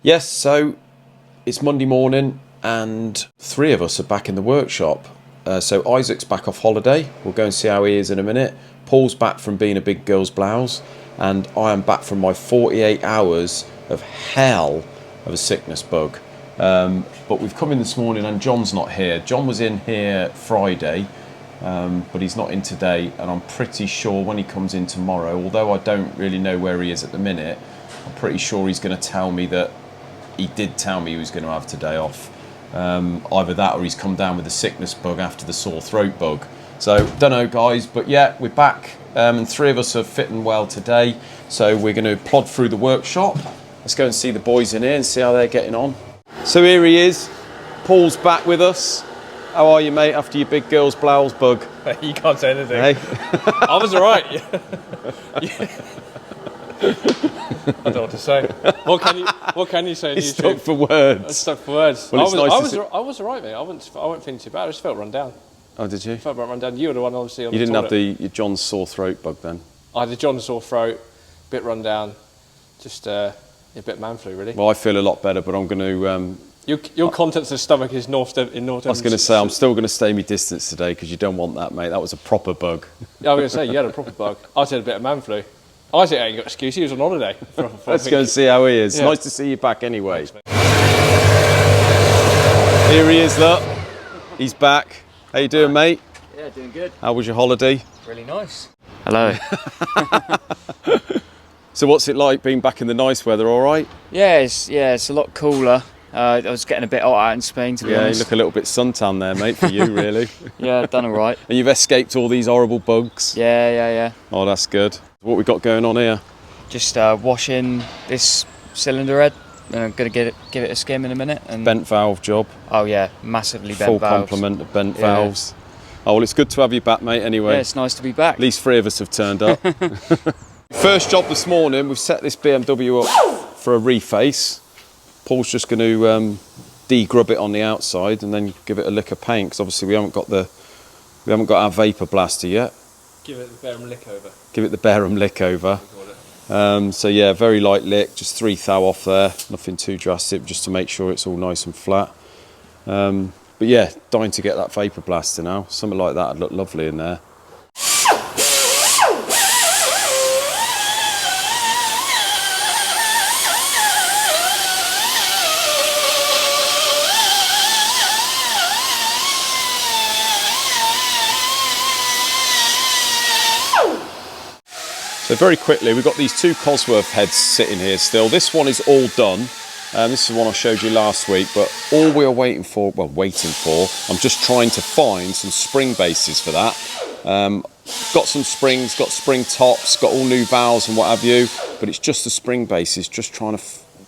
Yes, so it's Monday morning and three of us are back in the workshop. So Isaac's back off holiday. We'll go and see how he is in a minute. Paul's back from being a big girl's blouse, and I am back from my 48 hours of hell of a sickness bug. But we've come in this morning and John's not here. John was in here Friday, but he's not in today, and I'm pretty sure when he comes in tomorrow, although I don't really know where he is at the minute, I'm pretty sure he's going to tell me that he did tell me he was going to have today off. Either that or he's come down with a sickness bug after the sore throat bug. So, don't know guys, but yeah, we're back, and three of us are fitting well today. So we're going to plod through the workshop. Let's go and see the boys in here and see how they're getting on. So here he is, Paul's back with us. How are you, mate, after your big girl's blouse bug? You can't say anything. Hey? I was alright. Yeah. I don't know what to say. What can you say? He's stuck for words. I'm stuck for words. Well, I was alright, mate. I wasn't feeling too bad. I just felt run down. Oh, did you? I felt run down. You were the one, obviously. On you the didn't have toilet. your John's sore throat bug then? I had a John's sore throat, bit run down, just a bit man flu, really. Well, I feel a lot better, but I'm going to... Your contents of the stomach is north. I was going to say, I'm still going to stay my distance today because you don't want that, mate. That was a proper bug. Yeah, I was going to say, you had a proper bug. I had a bit of man flu. Isaac ain't got excuse, he was on holiday. Let's go and see how he is. Yeah. Nice to see you back anyway. Thanks, here he is, look. He's back. How you doing, mate? Yeah, doing good. How was your holiday? Really nice. Hello. So what's it like being back in the nice weather, all right? Yeah, it's a lot cooler. I was getting a bit hot out in Spain, to be honest. Yeah, you look a little bit suntan there, mate, for you, really. Yeah, done all right. And you've escaped all these horrible bugs? Yeah. Oh, that's good. What we got going on here? Just washing this cylinder head, and I'm going to give it a skim in a minute. And bent valve job. Oh yeah, massively bent Full valves. complement of bent valves. Oh, well, it's good to have you back, mate, anyway. Yeah, it's nice to be back. At least three of us have turned up. First job this morning, we've set this BMW up for a reface. Paul's just going to de-grub it on the outside and then give it a lick of paint, because obviously we haven't got our vapor blaster yet. Give it the Barham lick over. Give it the Barham lick over. So yeah, very light lick, just 3 thou off there, nothing too drastic, just to make sure it's all nice and flat. But yeah, dying to get that vapor blaster now. Something like that would look lovely in there. So very quickly, we've got these 2 Cosworth heads sitting here still. This one is all done. This is the one I showed you last week, but all we are waiting for, I'm just trying to find some spring bases for that. Got some springs, got spring tops, got all new valves and what have you, but it's just the spring bases. Just trying to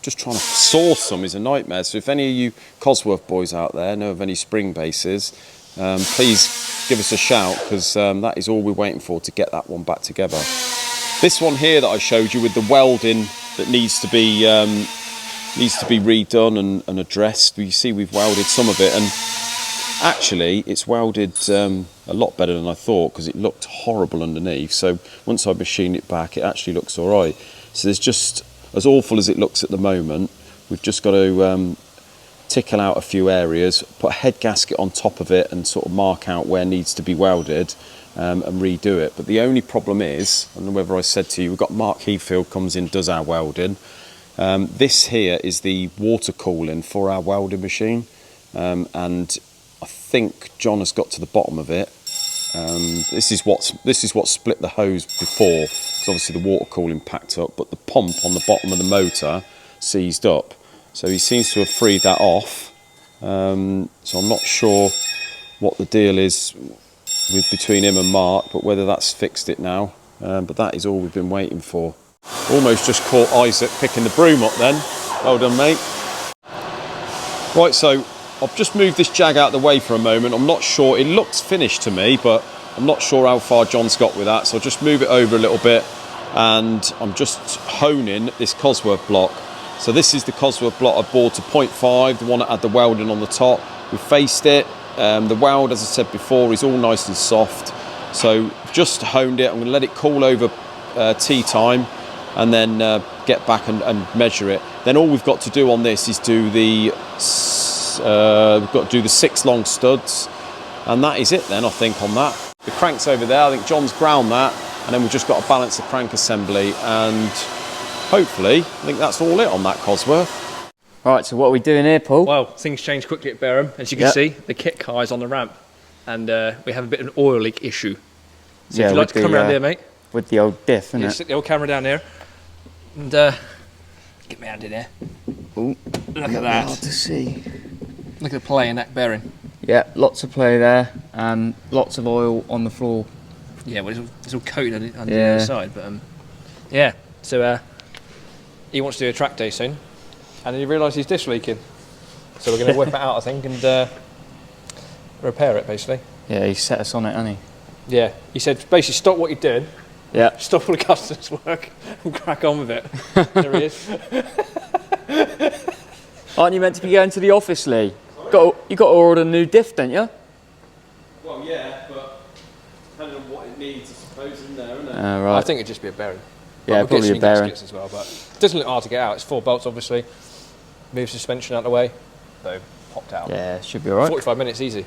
source some is a nightmare. So if any of you Cosworth boys out there know of any spring bases, please give us a shout, because that is all we're waiting for to get that one back together. This one here that I showed you with the welding that needs to be redone and addressed. You see we've welded some of it, and actually it's welded a lot better than I thought, because it looked horrible underneath. So once I machine it back, it actually looks all right. So there's just, as awful as it looks at the moment, we've just got to tickle out a few areas, put a head gasket on top of it and sort of mark out where needs to be welded. And redo it. But the only problem is, I don't know whether I said to you, we've got Mark Heathfield comes in, does our welding. This here is the water cooling for our welding machine, and I think John has got to the bottom of it. This is what split the hose before, because obviously the water cooling packed up, but the pump on the bottom of the motor seized up. So he seems to have freed that off. So I'm not sure what the deal is between him and Mark, but whether that's fixed it now. But that is all we've been waiting for. Almost just caught Isaac picking the broom up then. Well done, mate. Right, so I've just moved this Jag out of the way for a moment. I'm not sure, it looks finished to me, but I'm not sure how far John's got with that. So I'll just move it over a little bit, and I'm just honing this Cosworth block. So this is the Cosworth block I bought to 0.5, the one that had the welding on the top. We faced it. The weld, as I said before, is all nice and soft. So just honed it. I'm going to let it cool over tea time, and then get back and measure it. Then all we've got to do on this is do the we've got to do the 6 long studs, and that is it then, I think, on that. The crank's over there. I think John's ground that, and then we've just got to balance the crank assembly, and hopefully, I think that's all it on that Cosworth. Right, so what are we doing here, Paul? Well, things change quickly at Barham. As you can see, the kit car is on the ramp, and we have a bit of an oil leak issue. So if you'd like to come around here, mate. With the old diff, isn't it? Stick the old camera down here, and get me hand in here. Ooh, look at that. Hard to see. Look at the play in that bearing. Yeah, lots of play there, and lots of oil on the floor. Yeah, well, it's all coated on the other side, but yeah. So he wants to do a track day soon, and then he realised his diff's leaking. So we're going to whip it out, I think, and repair it, basically. Yeah, he set us on it, hasn't he? Yeah, he said basically stop what you're doing. Yeah. Stop all the customers' work and crack on with it. There he is. Aren't you meant to be going to the office, Lee? You got to order a new diff, don't you? Well, yeah, but depending on what it needs, I suppose, isn't there, isn't it? Right. I think it'd just be a bearing. Yeah, we'll probably get a bearing. as well, but it doesn't look hard to get out. It's 4 bolts, obviously. Move suspension out of the way. So, popped out. Yeah, should be alright. 45 minutes, easy.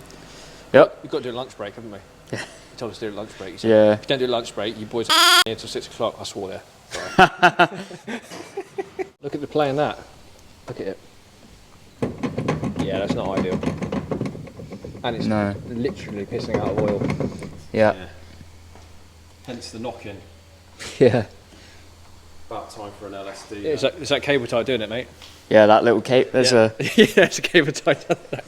Yep. We've got to do a lunch break, haven't we? Yeah. He told us to do a lunch break. He said, Yeah. if you don't do a lunch break, you boys are here until 6 o'clock. I swore there. Sorry. Look at the play in that. Look at it. Yeah, that's not ideal. And it's literally pissing out of oil. Yeah. Hence the knock-in. Yeah. About time for an LSD. Yeah, it's that cable tie doing it, mate. Yeah, that little cable. There's a yeah, it's a cable tie down there.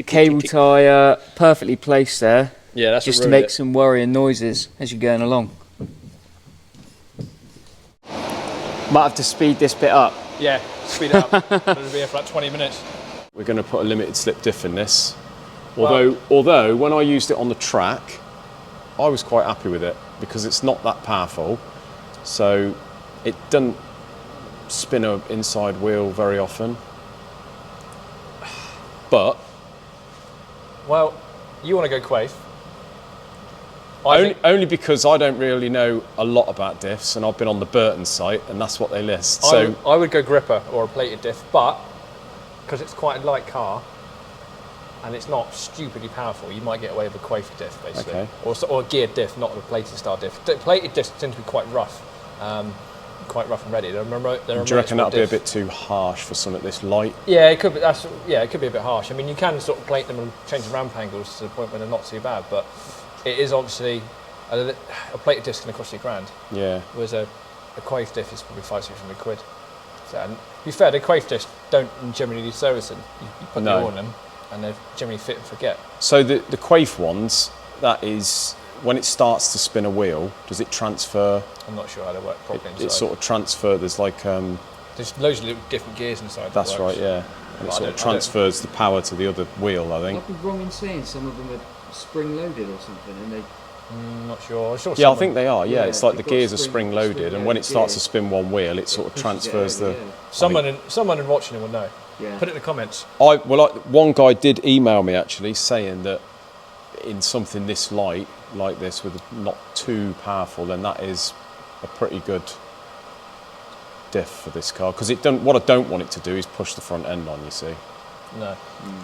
cable tie perfectly placed there. Yeah, that's just to make some worrying noises as you're going along. Might have to speed this bit up. Yeah, speed it up. It'll be here for like 20 minutes. We're going to put a limited slip diff in this. Although when I used it on the track, I was quite happy with it because it's not that powerful. So it doesn't spin an inside wheel very often. But well, you want to go quaif. Only because I don't really know a lot about diffs, and I've been on the Burton site, and that's what they list. So I would go gripper or a plated diff, but because it's quite a light car and it's not stupidly powerful, you might get away with a quaif diff, basically, or a geared diff, not a plated style diff. Plated diffs tend to be quite rough and ready. Do you reckon that'd be a bit too harsh for something this light? Yeah, it could be. It could be a bit harsh. I mean, you can sort of plate them and change the ramp angles to the point where they're not too bad, but it is obviously a plated diff can cost you £1,000. Yeah. Whereas a quaif diff is probably £500-600. So, and to be fair, the quaif diffs don't generally need servicing. You put the oil in them, and they're generally fit and forget. So the quaif ones, that is when it starts to spin a wheel, does it transfer? I'm not sure how they work properly inside. It sort of transfer. There's like there's loads of little different gears inside. That's right, yeah. And it sort of transfers the power to the other wheel, I think. I'd be wrong in saying some of them are spring-loaded or something, and they... I'm not sure. Yeah, I think they are. Yeah, it's like the gears are spring-loaded, and when it starts to spin one wheel, it sort of transfers the. Someone in watching it will know. Yeah. Put it in the comments. One guy did email me actually saying that in something this light, like this, with not too powerful, then that is a pretty good diff for this car. Because what I don't want it to do is push the front end on. You see. No.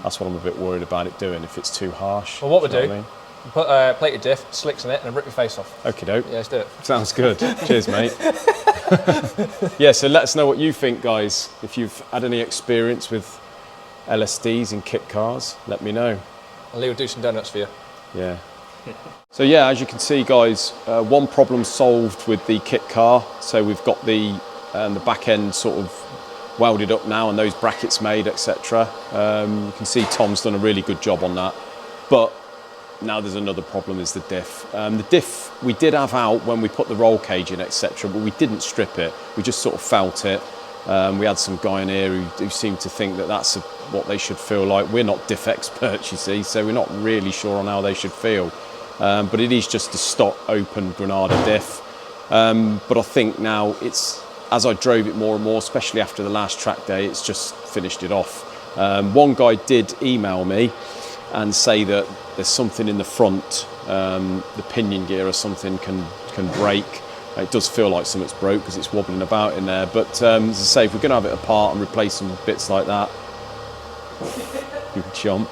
That's what I'm a bit worried about it doing if it's too harsh. Well, what we do? Put a plated diff, slicks in it, and rip your face off. Okie doke. Yeah, let's do it. Sounds good. Cheers, mate. Yeah, so let us know what you think, guys. If you've had any experience with LSDs in kit cars, let me know. And Lee will do some donuts for you. Yeah. So yeah, as you can see, guys, one problem solved with the kit car. So we've got the back end sort of welded up now and those brackets made, etc. You can see Tom's done a really good job on that. But now there's another problem, is the diff. The diff we did have out when we put the roll cage in, etc., but we didn't strip it. We just sort of felt it. We had some guy in here who seemed to think that that's what they should feel like. We're not diff experts, you see, so we're not really sure on how they should feel. But it is just a stock open Granada diff. But I think now as I drove it more and more, especially after the last track day, it's just finished it off. One guy did email me and say that there's something in the front, the pinion gear or something can break It does feel like something's broke because it's wobbling about in there, but as I say, if we're going to have it apart and replace some bits like that, you chump.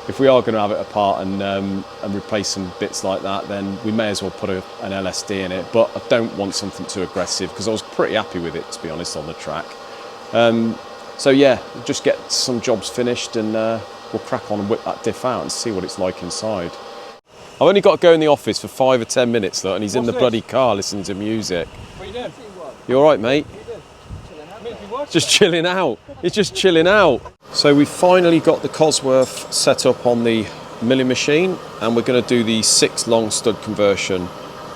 If we are going to have it apart and replace some bits like that, then we may as well put an LSD in it, but I don't want something too aggressive because I was pretty happy with it, to be honest, on the track. So yeah, just get some jobs finished and we'll crack on and whip that diff out and see what it's like inside. I've only got to go in the office for 5 or 10 minutes, look, and he's in the bloody car listening to music. What are you doing? You all right, mate? Just chilling out. He's just chilling out. So we've finally got the Cosworth set up on the milling machine, and we're going to do the 6 long stud conversion.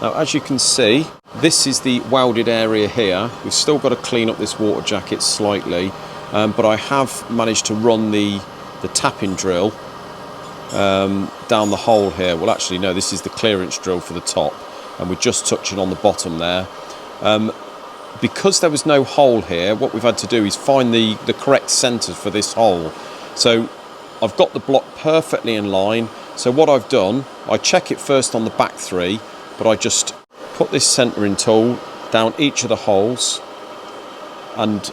Now, as you can see, this is the welded area here. We've still got to clean up this water jacket slightly, but I have managed to run the tapping drill down the hole here. Well, actually, no, this is the clearance drill for the top, and we're just touching on the bottom there. Because there was no hole here, what we've had to do is find the correct centre for this hole. So I've got the block perfectly in line. So what I've done, I check it first on the back 3, but I just put this centering tool down each of the holes and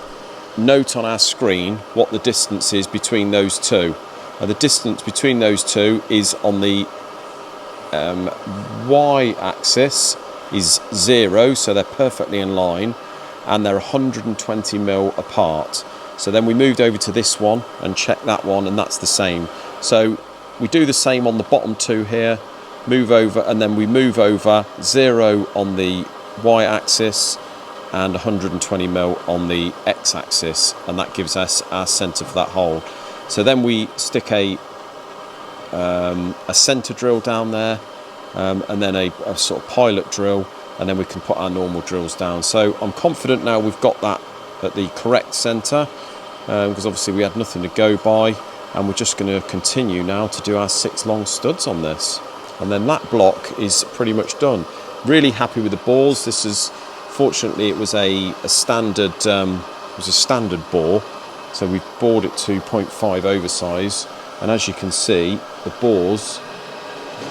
note on our screen what the distance is between those two. The distance between those two is on the y-axis is 0, so they're perfectly in line, and they're 120 mil apart. So then we moved over to this one and checked that one, and that's the same. So we do the same on the bottom 2 here, move over, and then we move over 0 on the y-axis and 120 mil on the x-axis, and that gives us our centre for that hole. So then we stick a centre drill down there, and then a sort of pilot drill, and then we can put our normal drills down. So I'm confident now we've got that at the correct centre, because obviously we had nothing to go by, and we're just going to continue now to do our 6 long studs on this. And then that block is pretty much done. Really happy with the bores. This is, fortunately, it was a standard bore, so we've bored it to 0.5 oversize, and as you can see, the bores,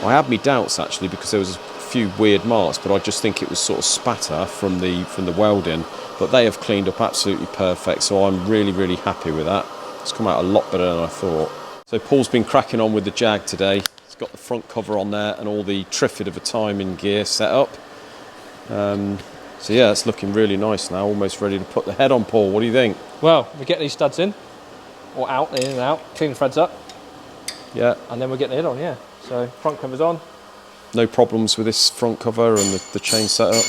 I had me doubts actually because there was a few weird marks, but I just think it was sort of spatter from the welding, but they have cleaned up absolutely perfect, so I'm really happy with that. It's come out a lot better than I thought. So Paul's been cracking on with the Jag today. He's got the front cover on there and all the Triffid of a timing gear set up. So yeah, it's looking really nice now, almost ready to put the head on. Paul, what do you think? Well, we get these studs in, or out, in and out, clean the threads up. Yeah. And then we'll get the head on, yeah. So front cover's on. No problems with this front cover and the chain setup?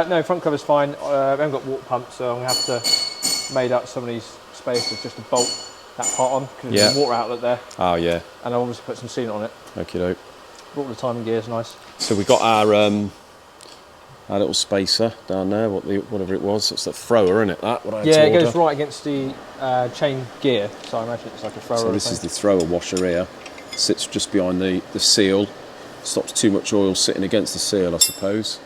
No, front cover's fine. We haven't got water pumps, so I'm going to have to made up some of these spaces just to bolt that part on, because there's a water outlet there. Oh yeah. And I'll obviously put some sealant on it. Okie doke. All the timing gear's nice. So we got our little spacer down there, whatever it was. It's that thrower, isn't it? That what I had to it order. goes right against the chain gear, so I imagine it's like a thrower. So this is the thrower washer here. Sits just behind the seal. Stops too much oil sitting against the seal, I suppose.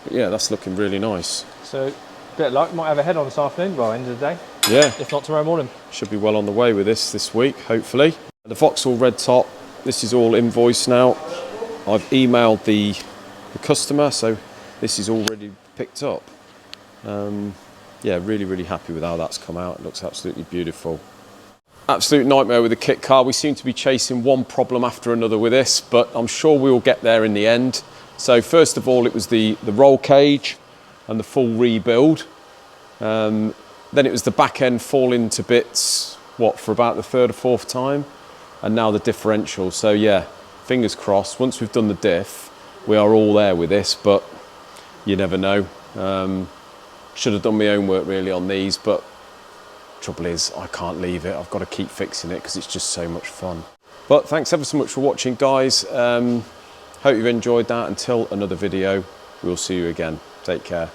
But yeah, that's looking really nice. So, bit of luck, might have a head on this afternoon, well, end of the day. Yeah. If not tomorrow morning. Should be well on the way with this week, hopefully. The Vauxhall red top, this is all invoiced now. I've emailed the customer, so this is already picked up. Yeah, really happy with how that's come out. It looks absolutely beautiful. Absolute nightmare with the kit car. We seem to be chasing one problem after another with this, but I'm sure we'll get there in the end. So first of all, it was the roll cage and the full rebuild. Then it was the back end falling to bits, for about the 3rd or 4th time, and now the differential. So yeah, fingers crossed. Once we've done the diff, we are all there with this, but you never know. Should have done my own work really on these, but trouble is I can't leave it. I've got to keep fixing it because it's just so much fun. But thanks ever so much for watching, guys. Hope you've enjoyed that. Until another video, we'll see you again. Take care.